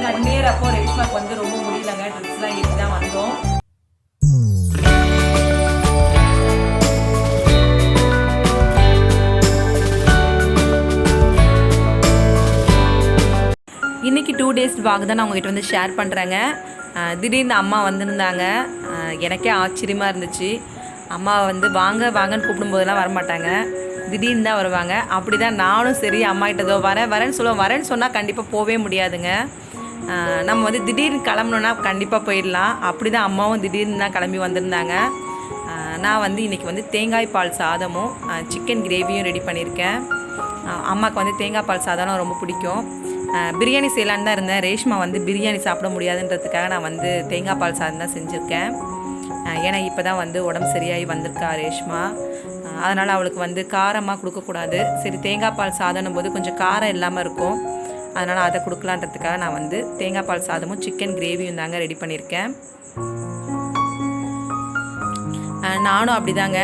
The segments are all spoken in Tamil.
வந்து அந்நேரப்போ ரேஷ்மாக்கு வந்து ரொம்ப முடியலங்க, ட்ரிப்ஸ்லாம் ஏற்றி தான் வந்தோம். இன்றைக்கி 2 days vlog தான் நான் உங்கள்கிட்ட வந்து ஷேர் பண்ணுறேங்க. திடீர்னு அம்மா வந்திருந்தாங்க. எனக்கே ஆச்சரியமாக இருந்துச்சு. அம்மா வந்து வாங்க வாங்கன்னு கூப்பிடும்போதெல்லாம் வரமாட்டாங்க, திடீர்னு தான் வருவாங்க. அப்படி தான் நானும் சரி அம்மாகிட்ட ஏதோ வரேன்னு சொல்லுவேன். வரேன்னு சொன்னால் கண்டிப்பாக போகவே முடியாதுங்க. நம்ம வந்து திடீர்னு கிளம்பணுன்னா கண்டிப்பாக போயிடலாம். அப்படி தான் அம்மாவும் திடீர்னு தான் கிளம்பி வந்திருந்தாங்க. நான் வந்து இன்றைக்கி வந்து தேங்காய் பால் சாதமும் சிக்கன் கிரேவியும் ரெடி பண்ணியிருக்கேன். அம்மாவுக்கு வந்து தேங்காய் பால் சாதம்லாம் ரொம்ப பிடிக்கும். பிரியாணி செய்யலான்னு தான் இருந்தேன். ரேஷ்மா வந்து பிரியாணி சாப்பிட முடியாதுன்றதுக்காக நான் வந்து தேங்காய் பால் சாதம் தான் செஞ்சுருக்கேன். ஏன்னா இப்போ தான் வந்து உடம்பு சரியாகி வந்திருக்கா ரேஷ்மா. அதனால் அவளுக்கு வந்து காரமாக கொடுக்கக்கூடாது. சரி, தேங்காய் பால் சாதம்னும் போது கொஞ்சம் காரம் இல்லாமல் இருக்கும். அதனால் அதை கொடுக்கலான்றதுக்காக நான் வந்து தேங்காய் பால் சாதமும் சிக்கன் கிரேவியும் தாங்க ரெடி பண்ணியிருக்கேன். நானும் அப்படி தாங்க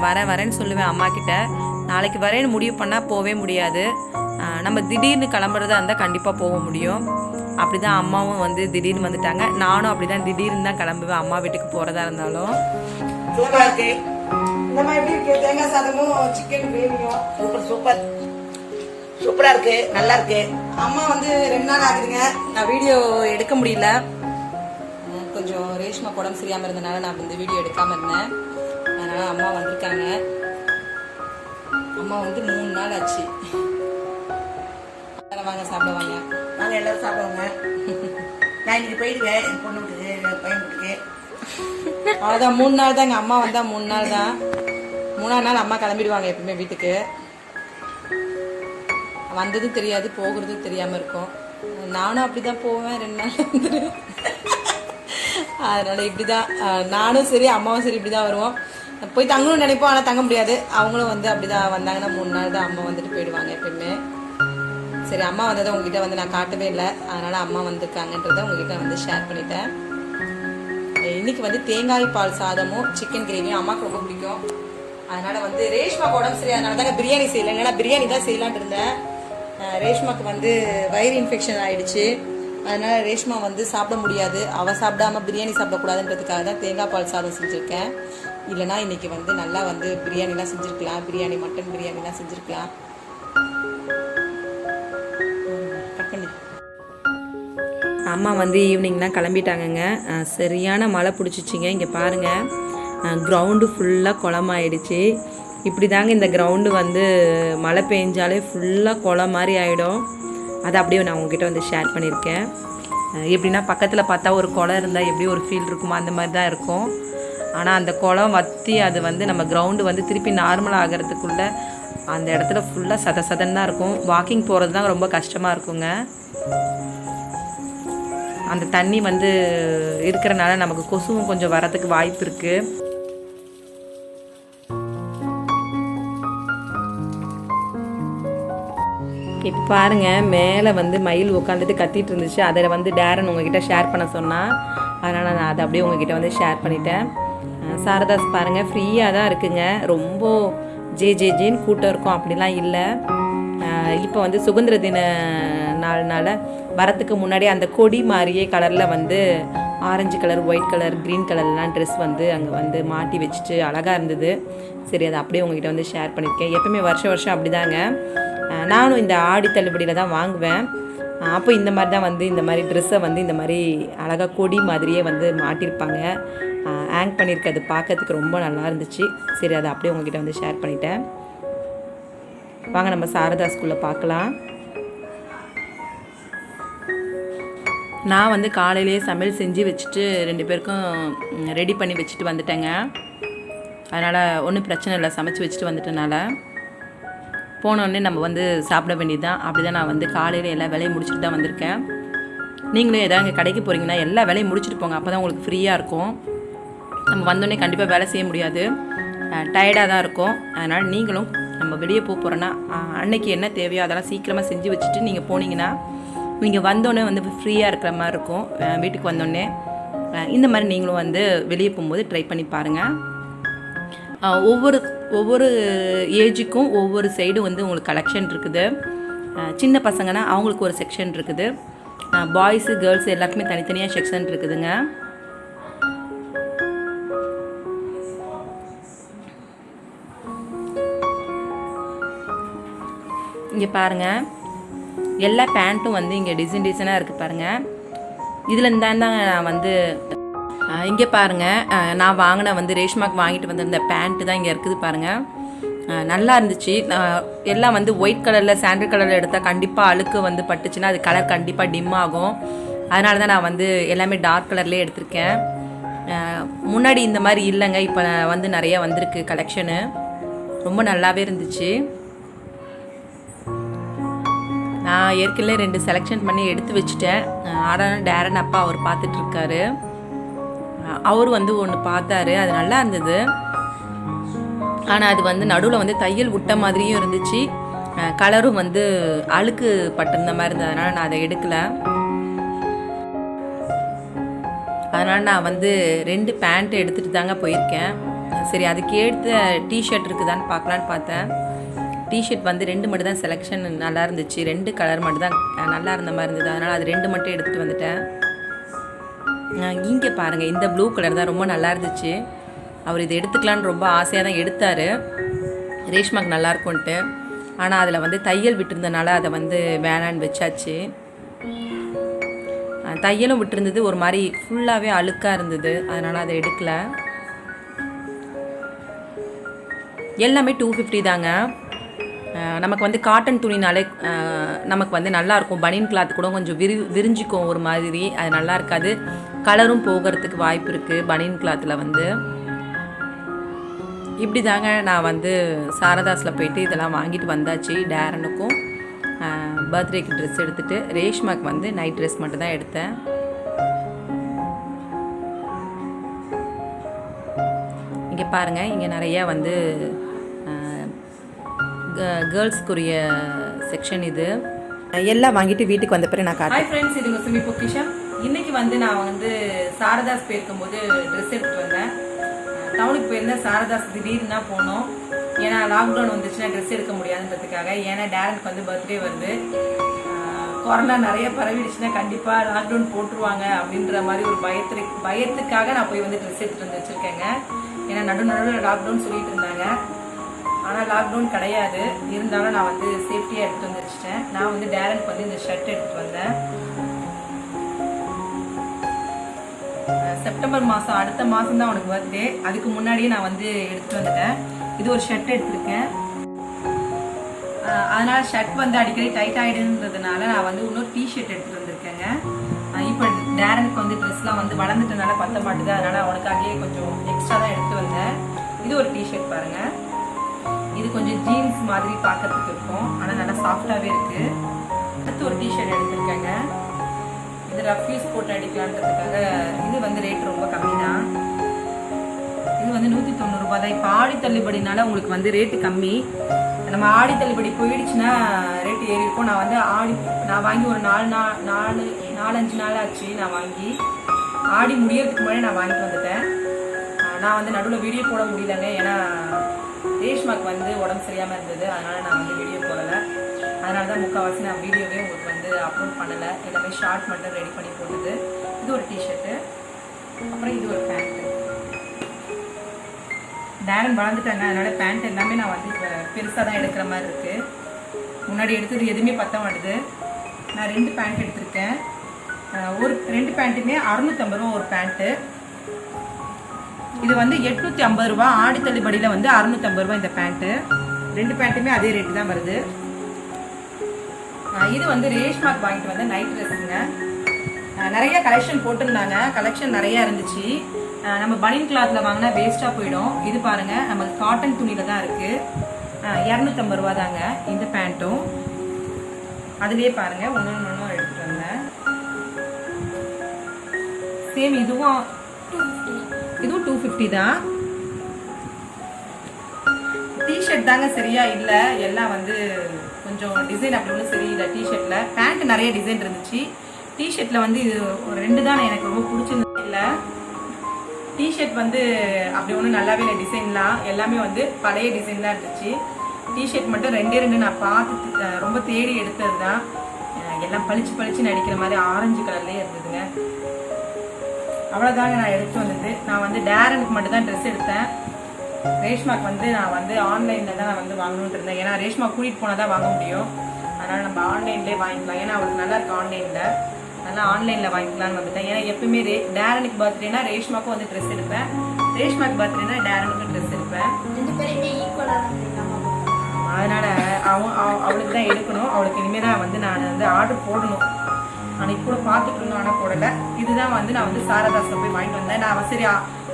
வரேன்னு சொல்லுவேன் அம்மாக்கிட்ட. நாளைக்கு வரேன்னு முடிவு பண்ணால் போகவே முடியாது. நம்ம திடீர்னு கிளம்புறதா இருந்தால் கண்டிப்பாக போக முடியும். அப்படி தான் அம்மாவும் வந்து திடீர்னு வந்துட்டாங்க. நானும் அப்படி தான் திடீர்னு தான் கிளம்புவேன் அம்மா வீட்டுக்கு போகிறதா இருந்தாலும். சூப்பராக இருக்கு. இந்த மாதிரி எப்படி இருக்கு? தேங்காய் சாதமும் சிக்கன் கிரேவியும் சூப்பர் சூப்பராக இருக்கு, நல்லா இருக்கு. அம்மா வந்து 2 நாள் ஆகுதுங்க, நான் வீடியோ எடுக்க முடியல. கொஞ்சம் ரேஷ்மா உடம்பு சரியாமல் இருந்தனால நான் வந்து வீடியோ எடுக்காமல் இருந்தேன். அதனால் அம்மா வந்திருக்காங்க. அம்மா வந்து 3 நாள் ஆச்சு. வாங்க சாப்பிடுவாங்க. நாங்கள் எல்லாரும் சாப்பிடுவாங்க. நான் இன்னைக்கு போயிடுவேன் என் பொண்ணு வீட்டுக்கு, பையன் வீட்டுக்கு. அவ்வளோதான், 3 நாள் தாங்க. அம்மா வந்தால் 3 நாள் தான். 3ஆவது நாள் அம்மா கிளம்பிடுவாங்க எப்பவுமே வீட்டுக்கு. வந்ததும் தெரியாது, போகிறதும் தெரியாமல் இருக்கும். நானும் அப்படி தான் போவேன், 2 நாள் வந்துடுவேன். அதனால் இப்படி தான் நானும் சரி அம்மாவும் சரி இப்படி தான் வருவோம். போய் தங்கணும்னு நினைப்போம், ஆனால் தங்க முடியாது. அவங்களும் வந்து அப்படி தான் வந்தாங்கன்னா 3 நாள் தான் அம்மா வந்துட்டு போயிடுவாங்க எப்பயுமே. சரி, அம்மா வந்ததை உங்ககிட்ட வந்து நான் காட்டவே இல்லை. அதனால் அம்மா வந்திருக்காங்கன்றதை உங்ககிட்ட வந்து ஷேர் பண்ணிட்டேன். இன்றைக்கி வந்து தேங்காய் பால் சாதமும் சிக்கன் கிரேவியும் அம்மாவுக்கு ரொம்ப பிடிக்கும். அதனால் வந்து ரேஷ்மாக்கு உடம்பு சரி, அதனால தாங்க பிரியாணி செய்யலை. இல்லைன்னா பிரியாணி தான் செய்யலான்ட்டு இருந்தேன். ரேஷ்மாக்கு வந்து வயிறு இன்ஃபெக்ஷன் ஆகிடுச்சு. அதனால் ரேஷ்மா வந்து சாப்பிட முடியாது. அவள் சாப்பிடாம பிரியாணி சாப்பிடக்கூடாதுன்றதுக்காக தான் தேங்காய் பால் சாதம் செஞ்சுருக்கேன். இல்லைனா இன்றைக்கி வந்து நல்லா வந்து பிரியாணிலாம் செஞ்சுருக்கலாம். பிரியாணி, மட்டன் பிரியாணிலாம் செஞ்சுருக்கலாம். அம்மா வந்து ஈவினிங்லாம் கிளம்பிட்டாங்கங்க. சரியான மழை பிடிச்சிச்சிங்க. இங்கே பாருங்கள், கிரவுண்டு ஃபுல்லாக குளமாயிடுச்சு. இப்படி தாங்க இந்த கிரவுண்டு வந்து மழை பெஞ்சாலே ஃபுல்லாக குளம் மாதிரி ஆகிடும். அதை அப்படியே நான் உங்ககிட்ட வந்து ஷேர் பண்ணியிருக்கேன். எப்படின்னா பக்கத்தில் பார்த்தா ஒரு குளம் இருந்தால் எப்படி ஒரு ஃபீல் இருக்குமோ அந்த மாதிரி தான் இருக்கும். ஆனால் அந்த குளம் வற்றி அது வந்து நம்ம கிரவுண்டு வந்து திருப்பி நார்மலாக ஆகிறதுக்குள்ளே அந்த இடத்துல ஃபுல்லாக சதன்னு தான் இருக்கும். வாக்கிங் போகிறது தான் ரொம்ப கஷ்டமாக இருக்குங்க. அந்த தண்ணி வந்து இருக்கிறனால நமக்கு கொசுவும் கொஞ்சம் வரதுக்கு வாய்ப்பு இருக்குது. இப்போ பாருங்கள், மேலே வந்து மயில் உட்காந்துட்டு கத்திட்டு இருந்துச்சு. அதில் வந்து டேரன் உங்ககிட்ட ஷேர் பண்ண சொன்னால், அதனால் நான் அதை அப்படியே உங்ககிட்ட வந்து ஷேர் பண்ணிட்டேன். சாரதாஸ் பாருங்கள், ஃப்ரீயாக தான் இருக்குங்க. ரொம்ப ஜேன்னு கூட்டம் இருக்கும் அப்படிலாம் இல்லை. இப்போ வந்து சுதந்திர தின நாள்னால வரத்துக்கு முன்னாடி அந்த கொடி மாதிரியே கலரில் வந்து orange colour, white colour, green கலர்லாம் ட்ரெஸ் வந்து அங்கே வந்து மாட்டி வச்சுட்டு அழகாக இருந்தது. சரி, அதை அப்படியே உங்ககிட்ட வந்து ஷேர் பண்ணியிருக்கேன். எப்பவுமே வருஷம் அப்படி தாங்க. நானும் இந்த ஆடி தள்ளுபடியில் தான் வாங்குவேன். அப்போ இந்த மாதிரி தான் வந்து இந்த மாதிரி ட்ரெஸ்ஸை வந்து இந்த மாதிரி அழகாக கொடி மாதிரியே வந்து மாட்டியிருப்பாங்க, ஹேங் பண்ணியிருக்கிறது பார்க்கறதுக்கு ரொம்ப நல்லா இருந்துச்சு. சரி, அதை அப்படியே உங்ககிட்ட வந்து ஷேர் பண்ணிட்டேன். வாங்க நம்ம சாரதா ஸ்கூலில் பார்க்கலாம். நான் வந்து காலையிலேயே சமையல் செஞ்சு வச்சுட்டு 2 பேருக்கும் ரெடி பண்ணி வச்சுட்டு வந்துட்டேங்க. அதனால் ஒன்றும் பிரச்சனை இல்லை, சமைச்சு வச்சுட்டு வந்துட்டனால போனோடனே நம்ம வந்து சாப்பிட வேண்டியது தான். அப்படி தான் நான் வந்து காலையில் எல்லா வேலையும் முடிச்சுட்டு தான் வந்திருக்கேன். நீங்களும் எதாவது கடைக்கு போகிறீங்கன்னா எல்லா வேலையும் முடிச்சுட்டு போங்க, அப்போ தான் உங்களுக்கு ஃப்ரீயாக இருக்கும். நம்ம வந்தோடனே கண்டிப்பாக வேலை செய்ய முடியாது, டயர்டாக தான் இருக்கும். அதனால் நீங்களும் நம்ம வெளியே போகிறோன்னா அன்னைக்கு என்ன தேவையோ அதெல்லாம் சீக்கிரமாக செஞ்சு வச்சுட்டு நீங்கள் போனீங்கன்னா நீங்கள் வந்தோடனே வந்து ஃப்ரீயாக இருக்கிற மாதிரி இருக்கும். வீட்டுக்கு வந்தோடனே இந்த மாதிரி நீங்களும் வந்து வெளியே போகும்போது ட்ரை பண்ணி பாருங்கள். ஒவ்வொரு ஏஜுக்கும் ஒவ்வொரு சைடும் வந்து உங்களுக்கு கலெக்ஷன் இருக்குது. சின்ன பசங்கன்னா அவங்களுக்கு ஒரு செக்ஷன் இருக்குது, பாய்ஸு கேர்ள்ஸு எல்லாருக்குமே தனித்தனியாக செக்ஷன் இருக்குதுங்க. இங்கே பாருங்கள், எல்லா பேண்ட்டும் வந்து இங்கே டிசைனாக இருக்குது பாருங்கள். இதில் இருந்தாங்க நான் வந்து இங்கே பாருங்கள், நான் வாங்கின வந்து ரேஷ்மாக்கு வாங்கிட்டு வந்திருந்த பேண்ட்டு தான் இங்கே இருக்குது பாருங்கள். நல்லா இருந்துச்சு. எல்லாம் வந்து ஒயிட் கலரில் சாண்டில் கலரில் எடுத்தால் கண்டிப்பாக அழுக்கு வந்து பட்டுச்சுன்னா அது கலர் கண்டிப்பாக டிம் ஆகும். அதனால தான் நான் வந்து எல்லாமே டார்க் கலர்லேயே எடுத்திருக்கேன். முன்னாடி இந்த மாதிரி இல்லைங்க, இப்போ வந்து நிறைய வந்திருக்கு கலெக்ஷனு. ரொம்ப நல்லாவே இருந்துச்சு. நான் ஏற்கனவே 2 செலெக்ஷன் பண்ணி எடுத்து வச்சுட்டேன். ஆனால் டேரன் அப்பா அவர் பார்த்துட்ருக்காரு. அவர் வந்து ஒன்று பார்த்தாரு, அது நல்லா இருந்தது. ஆனால் அது வந்து நடுவில் வந்து தையல் விட்ட மாதிரியும் இருந்துச்சு, கலரும் வந்து அழுக்கு பட்டிருந்த மாதிரி இருந்தது. அதனால் நான் அதை எடுக்கலை. அதனால் நான் வந்து 2 பேண்ட் எடுத்துகிட்டு தாங்க போயிருக்கேன். சரி, அதுக்கு ஏற்ற டிஷர்ட் இருக்குதான்னு பார்க்கலான்னு பார்த்தேன். டிஷர்ட் வந்து 2 மட்டும் தான் செலெக்ஷன் நல்லா இருந்துச்சு. 2 கலர் மட்டும் தான் நல்லா இருந்த மாதிரி இருந்தது. அதனால் அது 2 மட்டும் எடுத்துகிட்டு வந்துட்டேன். இங்கே பாருங்கள், இந்த ப்ளூ கலர் தான் ரொம்ப நல்லா இருந்துச்சு. அவர் இதை எடுத்துக்கலான்னு ரொம்ப ஆசையாக தான் எடுத்தார், ரேஷ்மாக்கு நல்லாயிருக்கும்ன்ட்டு. ஆனால் அதில் வந்து தையல் விட்டுருந்தனால அதை வந்து வேணான்னு வச்சாச்சு. தையலும் விட்டுருந்தது, ஒரு மாதிரி ஃபுல்லாகவே அழுக்காக இருந்தது. அதனால் அதை எடுக்கலை. எல்லாமே 250 தாங்க. நமக்கு வந்து காட்டன் துணினாலே நமக்கு வந்து நல்லாயிருக்கும். பனியன் கிளாத் கூட கொஞ்சம் விரிஞ்சிக்கும் ஒரு மாதிரி, அது நல்லா இருக்காது. கலரும் போகிறதுக்கு வாய்ப்பு இருக்குது பனியன் கிளாத்தில் வந்து. இப்படி தாங்க நான் வந்து சாரதாஸில் போயிட்டு இதெல்லாம் வாங்கிட்டு வந்தாச்சு. டேரனுக்கும் பர்த்டேக்கு ட்ரெஸ் எடுத்துகிட்டு, ரேஷ்மாக்கு வந்து நைட் ட்ரெஸ் மட்டும் தான் எடுத்தேன். இங்கே பாருங்கள், இங்கே நிறையா வந்து கேர்ள்ஸ்க்குரிய செக்ஷன். இது எல்லாம் வாங்கிட்டு வீட்டுக்கு வந்த பிறகு நான் காட்டுறேன். ஹாய் ஃப்ரெண்ட்ஸ், இது உங்கள் சுமிபொக்கிஷம். இன்றைக்கி வந்து நான் வந்து சாரதாஸ் போயிருக்கும்போது ட்ரெஸ் எடுத்துகிட்டு வந்தேன். டவுனுக்கு போயிருந்தேன், சாரதாஸ் திடீர்னு தான் போனோம். ஏன்னா லாக்டவுன் வந்துச்சுன்னா ட்ரெஸ் எடுக்க முடியாதுன்றதுக்காக. ஏன்னா டேரனுக்கு வந்து பர்த்டே வருது, கொரோனா நிறைய பரவிடுச்சுன்னா கண்டிப்பாக லாக்டவுன் போட்டுருவாங்க அப்படின்ற மாதிரி ஒரு பயத்துக்காக நான் போய் வந்து ட்ரெஸ் எடுத்துகிட்டு வந்து வச்சுருக்கேங்க. ஏன்னா நடுவில் லாக்டவுன் சொல்லிட்டு இருந்தாங்க. ஆனால் லாக்டவுன் கிடையாது. இருந்தாலும் நான் வந்து சேஃப்டியாக எடுத்துகிட்டு வந்து வச்சுட்டேன். நான் வந்து டேரனுக்கு வந்து இந்த ஷர்ட் எடுத்துகிட்டு வந்தேன். செப்டம்பர் மாதம், அடுத்த மாதம் தான் அவனுக்கு பர்த்டே. அதுக்கு முன்னாடியே நான் வந்து எடுத்துகிட்டு வந்துட்டேன். இது ஒரு ஷர்ட் எடுத்திருக்கேன். அதனால் ஷர்ட் வந்து அடிக்கடி டைட் ஆகிடுன்றதுனால நான் வந்து இன்னொரு டிஷர்ட் எடுத்துகிட்டு வந்திருக்கேங்க. இப்போ டேரனுக்கு வந்து ட்ரெஸ்லாம் வந்து வளர்ந்துட்டனால பத்த மாட்டுது. அதனால் அவனுக்காகவே கொஞ்சம் எக்ஸ்ட்ரா தான் எடுத்து வந்தேன். இது ஒரு டிஷர்ட் பாருங்கள். இது கொஞ்சம் ஜீன்ஸ் மாதிரி பார்க்கறதுக்கு இருக்கும், ஆனால் நல்லா சாஃப்டாகவே இருக்குது. அடுத்து ஒரு டிஷர்ட் எடுத்திருக்கேங்க. இது ரஃப் யூஸ் போட்டு அடிக்கலான்றதுக்காக. இது வந்து ரேட் ரொம்ப கம்மி தான். இது வந்து 190 ரூபா தான். இப்போ ஆடி தள்ளுபடினால உங்களுக்கு வந்து ரேட்டு கம்மி. நம்ம ஆடி தள்ளுபடி போயிடுச்சுன்னா ரேட்டு ஏறி இருக்கும். நான் வந்து நான் வாங்கி ஒரு 4-5 நாள் ஆச்சு நான் வாங்கி. ஆடி முடியறதுக்கு முன்னாடி நான் வாங்கிட்டு வந்துட்டேன். நான் வந்து நடுவில் வீடியோ போட முடியலங்க, ஏன்னா ரேஷ்மாக்கு வந்து உடம்பு சரியாமல் இருந்தது. அதனால் நான் வந்து வீடியோ போடலை. அதனால தான் முக்கால்வாசி நான் வீடியோவே உங்களுக்கு வந்து அப்லோட் பண்ணலை. எல்லாமே ஷார்ட் மட்டும் ரெடி பண்ணி போட்டது. இது ஒரு டிஷர்ட்டு, அப்புறம் இது ஒரு பேண்ட்டு. டேரன் வளர்ந்துட்டாங்க, அதனால் பேண்ட் எல்லாமே நான் வந்து இப்போ பெருசாக தான் எடுக்கிற மாதிரி இருக்குது. முன்னாடி எடுத்தது எதுவுமே பற்ற மாட்டுது. நான் 2 பேண்ட் எடுத்திருக்கேன். ஒரு 2 பேண்ட்டுமே 650 ரூபா ஒரு பேண்ட்டு. இது வந்து 850 ரூபா. ஆடி தள்ளுபடியில் வந்து 650 ரூபா இந்த பேண்ட்டு. 2 பேண்ட்டுமே அதே ரேட்டு தான் வருது. இது வந்து ரேஷ்மாக்கு வாங்கிட்டு வந்த நைட் ட்ரெஸ்ஸுங்க. நிறைய கலெக்ஷன் போட்டிருந்தாங்க, கலெக்ஷன் நிறையா இருந்துச்சு. நம்ம பனியன் கிளாத்தில் வாங்கினா வேஸ்ட்டாக போயிடும். இது பாருங்கள், நமக்கு காட்டன் துணியில் தான் இருக்குது. 250 ரூபா தாங்க இந்த பேண்ட்டும். அதுலேயே பாருங்கள், ஒன்று எடுத்துகிட்டு வந்தேன். சேம் இதுவும் 250 தான். டிஷர்ட் தாங்க சரியா இல்லை, எல்லாம் வந்து கொஞ்சம் டிசைன் அப்படி ஒன்றும் சரியில்லை. டிஷர்ட்டில் பேண்ட் நிறைய டிசைன் இருந்துச்சு. டிஷர்ட்டில் வந்து இது ஒரு 2 தான் எனக்கு ரொம்ப பிடிச்சிருந்தது. இல்லை, டிஷர்ட் வந்து அப்படி ஒன்றும் நல்லாவே இல்லை. டிசைன்லாம் எல்லாமே வந்து பழைய டிசைன் தான் இருந்துச்சு. டிஷர்ட் மட்டும் 2 நான் பார்த்து ரொம்ப தேடி எடுத்தது தான். எல்லாம் பளிச்சு பளிச்சுன்னு அடிக்கிற மாதிரி ஆரஞ்சு கலர்லேயே இருந்ததுங்க. அவ்வளோதாங்க நான் எடுத்து வந்தது. நான் வந்து டேரனுக்கு மட்டும் தான் ட்ரெஸ் எடுத்தேன். ரேஷ்மாக்கு வந்து நான் வந்து ஆன்லைனில் தான் நான் வந்து வாங்கணுன்ட்டு இருந்தேன். ஏன்னா ரேஷ்மா கூட்டிகிட்டு போனால் தான் வாங்க முடியும். அதனால் நம்ம ஆன்லைன்லேயே வாங்கிக்கலாம். ஏன்னா அவளுக்கு நல்லா இருக்கு ஆன்லைனில். நல்லா ஆன்லைனில் வாங்கிக்கலாம்னு வந்துட்டேன். ஏன்னா எப்பவுமே டேரனுக்கு பர்த்டேனா ரேஷ்மாக்கும் வந்து ட்ரெஸ் எடுப்பேன். ரேஷ்மாக்கு பர்த்டேனா டேரனுக்கும் ட்ரெஸ் எடுப்பேன். அதனால அவளுக்கு தான் எடுக்கணும். அவளுக்கு இனிமேல் தான் வந்து நான் வந்து ஆர்டர் போடணும். அன்னைக்கு கூட பார்த்துட்டு இருந்தோம், ஆனால் போடலை. இதுதான் வந்து நான் வந்து சாரதாஸில் போய் வாங்கிட்டு வந்தேன். நான் சரி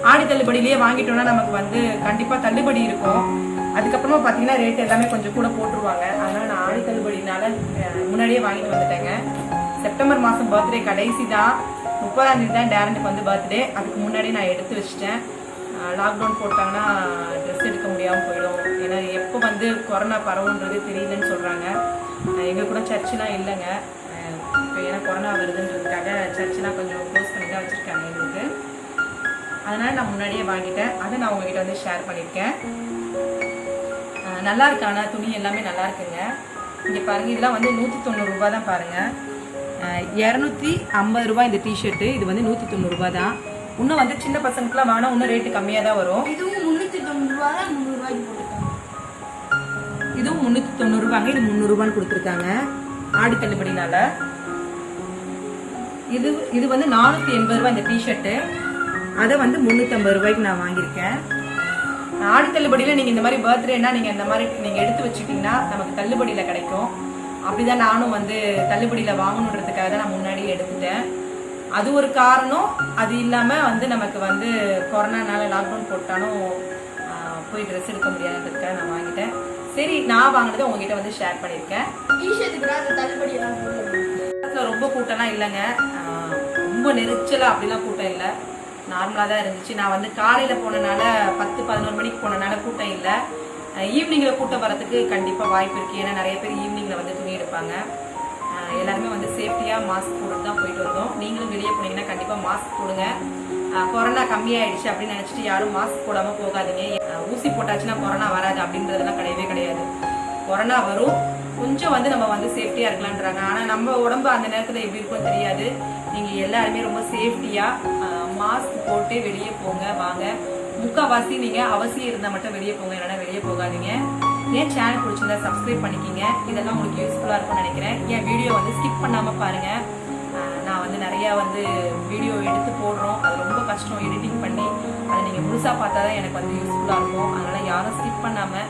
ஆடி தள்ளுபடியிலேயே வாங்கிட்டோம்னா நமக்கு வந்து கண்டிப்பாக தள்ளுபடி இருக்கும். அதுக்கப்புறமா பார்த்தீங்கன்னா ரேட் எல்லாமே கொஞ்சம் கூட போட்டுருவாங்க. அதனால் நான் ஆடி தள்ளுபடினால முன்னாடியே வாங்கிட்டு வந்துட்டேங்க. செப்டம்பர் மாதம் பர்த்டே கடைசி தான், 30ஆம் தேதி தான் டேரனுக்கு வந்து பர்த்டே. அதுக்கு முன்னாடி நான் எடுத்து வச்சிட்டேன். லாக்டவுன் போட்டாங்கன்னா ட்ரெஸ் எடுக்க முடியாமல் போயிடும். ஏன்னா எப்போ வந்து கொரோனா பரவுன்றது தெரியலன்னு சொல்கிறாங்க. எங்கள் கூட சர்ச்செலாம் இல்லைங்க. இப்போ ஏன்னா கொரோனா வருதுன்றதுக்காக சர்ச்செலாம் கொஞ்சம் க்ளோஸ் பண்ணி தான் வச்சுருக்காங்க எங்களுக்கு. அதனால் நான் முன்னாடியே வாங்கிட்டேன். அதை நான் உங்ககிட்ட வந்து ஷேர் பண்ணியிருக்கேன். நல்லா இருக்கு. ஆனால் துணி எல்லாமே நல்லா இருக்குங்க. இங்கே பாருங்கள், இதெல்லாம் வந்து 190 ரூபா தான் பாருங்கள். 250 ரூபா இந்த டிஷர்ட்டு. இது வந்து 190 ரூபா தான். இன்னும் வந்து சின்ன பசங்களுக்குலாம் வேணா இன்னும் ரேட்டு கம்மியாக தான் வரும். இதுவும் 390 ரூபா தான், 300 ரூபாய்க்கு போட்டுருக்காங்க. இதுவும் 390 ரூபாங்க. இது 300 ரூபான்னு கொடுத்துருக்காங்க ஆடி தள்ளுபடினால. இது வந்து 480 ரூபாய் இந்த டிஷர்ட்டு. அதை வந்து 350 ரூபாய்க்கு நான் வாங்கியிருக்கேன். ஆடி தள்ளுபடியில் நீங்கள் இந்த மாதிரி பர்த்டேனா நீங்கள் இந்த மாதிரி நீங்கள் எடுத்து வச்சுக்கிட்டிங்கன்னா நமக்கு தள்ளுபடியில் கிடைக்கும். அப்படிதான் நானும் வந்து தள்ளுபடியில் வாங்கணுன்றதுக்காக தான் நான் முன்னாடியே எடுத்துட்டேன். அது ஒரு காரணம். அது இல்லாமல் வந்து நமக்கு வந்து கொரோனானால லாக்டவுன் போட்டாலும் போய் ட்ரெஸ் எடுக்க முடியாதுன்றதுக்காக நான் வாங்கிட்டேன். சரி, நான் வாங்கினதை உங்ககிட்ட வந்து ஷேர் பண்ணியிருக்கேன். ரொம்ப கூட்டம்லாம் இல்லைங்க. ரொம்ப நெரிச்சலாக அப்படிலாம் கூட்டம் இல்லை, நார்மலாக தான் இருந்துச்சு. நான் வந்து காலையில் போனனால 10-11 மணிக்கு போனனால கூட்டம் இல்லை. ஈவினிங்கில் கூட்டம் வரதுக்கு கண்டிப்பாக வாய்ப்பு இருக்குது. ஏன்னா நிறைய பேர் ஈவினிங்கில் வந்து துணி எடுப்பாங்க. எல்லாருமே வந்து சேஃப்டியாக மாஸ்க் போட்டு தான் போயிட்டு வந்தோம். நீங்களும் வெளியே போனீங்கன்னா கண்டிப்பாக மாஸ்க் போடுங்க. கொரோனா கம்மியாயிடுச்சு அப்படின்னு நினச்சிட்டு யாரும் மாஸ்க் போடாமல் போகாதீங்க. ஊசி போட்டாச்சுன்னா கொரோனா வராது அப்படின்றதெல்லாம் கிடையவே கிடையாது. கொரோனா வரும். கொஞ்சம் வந்து நம்ம வந்து சேஃப்டியாக இருக்கலான்றாங்க. ஆனால் நம்ம உடம்பு அந்த நேரத்தில் எப்படி இருக்கும்னு தெரியாது. நீங்கள் எல்லாருமே ரொம்ப சேஃப்டியாக மாஸ்க் போட்டு வெளியே போங்க வாங்க. முக்கால்வாசி நீங்கள் அவசியம் இருந்தால் மட்டும் வெளியே போங்க, இல்லைன்னா வெளியே போகாதீங்க. என் சேனல் பிடிச்சிருந்தா சப்ஸ்கிரைப் பண்ணிக்கிங்க. இதெல்லாம் உங்களுக்கு யூஸ்ஃபுல்லாக இருக்கும்னு நினைக்கிறேன். என் வீடியோ வந்து ஸ்கிப் பண்ணாமல் பாருங்கள். நான் வந்து நிறையா வந்து வீடியோ எடுத்து போடுறோம். அது ரொம்ப கஷ்டம் எடிட்டிங் பண்ணி. அதை நீங்கள் முழுசாக பார்த்தா தான் எனக்கு வந்து யூஸ்ஃபுல்லாக இருக்கும். அதனால் யாரும் ஸ்கிப் பண்ணாமல்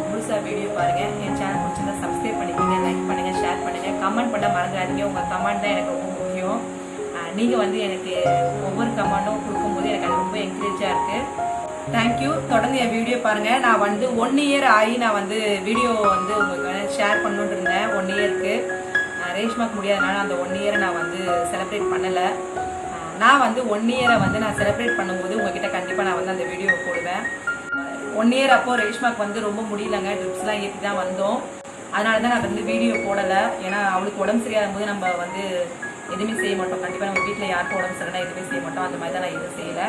முழுசாக வீடியோ பாருங்கள். என் சேனல் பிடிச்சிருந்தா சப்ஸ்கிரைப் பண்ணிக்கிங்க, லைக் பண்ணுங்கள், ஷேர் பண்ணுங்கள், கமெண்ட் பண்ண மறந்துடாதீங்க. உங்கள் கமெண்ட் தான் எனக்கு ரொம்ப முக்கியம். நீங்கள் வந்து எனக்கு ஒவ்வொரு கமெண்டும் கொடுக்கும்போது எனக்கு அது ரொம்ப என்கரேஜாக இருக்குது. தேங்க்யூ. தொடர்ந்து என் வீடியோ பாருங்கள். நான் வந்து 1 இயர் ஆகி நான் வந்து வீடியோ வந்து உங்களுக்கு ஷேர் பண்ணணுன்னு இருந்தேன். 1 இயருக்கு ரேஷ்மாக்கு முடியாதனால அந்த 1 இயரை நான் வந்து செலிப்ரேட் பண்ணலை. நான் வந்து 1 இயரை வந்து நான் செலிப்ரேட் பண்ணும்போது உங்ககிட்ட கண்டிப்பாக நான் வந்து அந்த வீடியோ போடுவேன். 1 இயர் அப்போ ரேஷ்மாக்கு வந்து ரொம்ப முடியலங்க. ட்ரிப்ஸ்லாம் ஏற்றி தான் வந்தோம். அதனால தான் நான் வந்து வீடியோ போடலை. ஏன்னா அவளுக்கு உடம்பு சரியாகும் போது நம்ம வந்து எதுவுமே செய்ய மாட்டோம். கண்டிப்பாக நம்ம வீட்டில் யாருக்கும் உடம்பு சரியில்லை எதுவுமே செய்ய மாட்டோம். அந்த மாதிரி தான் நான் எதுவும் செய்யலை.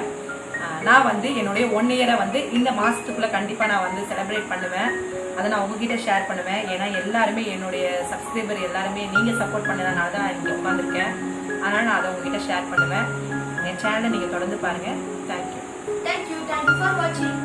நான் வந்து என்னுடைய 1 இயரை வந்து இந்த மாதத்துக்குள்ளே கண்டிப்பாக நான் வந்து செலிப்ரேட் பண்ணுவேன். அதை நான் உங்ககிட்ட ஷேர் பண்ணுவேன். ஏன்னா எல்லாருமே என்னுடைய சப்ஸ்கிரைபர் எல்லாருமே நீங்கள் சப்போர்ட் பண்ணதுனால தான் நான் இங்கே உட்காந்துருக்கேன். அதனால் நான் அதை உங்ககிட்ட ஷேர் பண்ணுவேன். என் சேனலை நீங்கள் தொடர்ந்து பாருங்கள். Thank you. Thank you for watching.